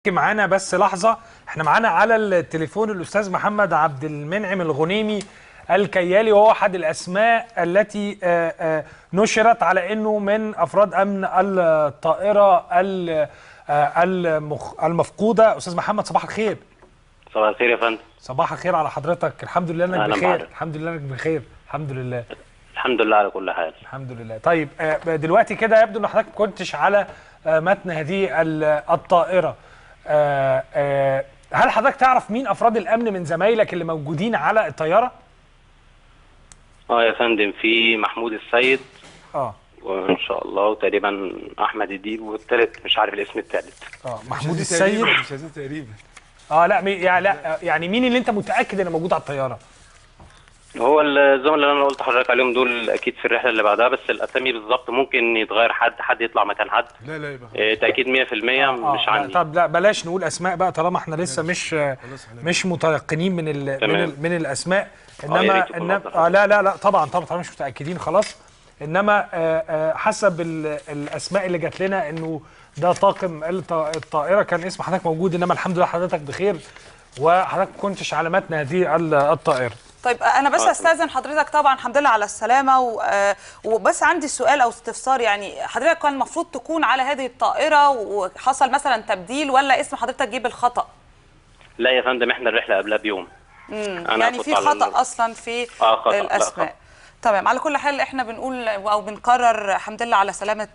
معانا بس لحظة، احنا معانا على التليفون الأستاذ محمد عبد المنعم الغنيمي الكيالي، وهو أحد الأسماء التي نشرت على أنه من أفراد أمن الطائرة المفقودة. أستاذ محمد صباح الخير. صباح الخير يا فندم. صباح الخير على حضرتك. الحمد لله انك بخير. الحمد لله انك بخير. الحمد لله. الحمد لله على كل حال. الحمد لله. طيب دلوقتي كده يبدو ان حضرتك ما كنتش على متن هذه الطائرة. هل حضرتك تعرف مين افراد الامن من زمايلك اللي موجودين على الطيارة؟ يا فندم، في محمود السيد وان شاء الله، وتقريبا احمد الديب، والثالث مش عارف الاسم الثالث. محمود السيد مش عايزين تقريبا. لا يعني مين اللي انت متاكد انه موجود على الطياره؟ هو الزملاء اللي انا قلت لحضرتك عليهم دول اكيد في الرحله اللي بعدها، بس الاسامي بالظبط ممكن يتغير، حد يطلع مكان حد. لا يبقى تاكيد 100% مش عندي. طب لا بلاش نقول اسماء بقى طالما احنا لسه مش متيقنين من الاسماء. انما لا طبعا مش متاكدين خلاص. انما حسب الاسماء اللي جات لنا انه ده طاقم الطائره كان اسم حضرتك موجود، انما الحمد لله حضرتك بخير وحضرتك ما كنتش على متن هذه الطائره. طيب انا بس استاذن حضرتك، طبعا الحمد لله على السلامه، وبس عندي سؤال او استفسار. يعني حضرتك كان المفروض تكون على هذه الطائره وحصل مثلا تبديل، ولا اسم حضرتك جه بالخطا؟ لا يا فندم، احنا الرحله قبلها بيوم. يعني في خطا اصلا في الاسماء. تمام. على كل حال احنا بنقول او بنكرر الحمد لله على سلامه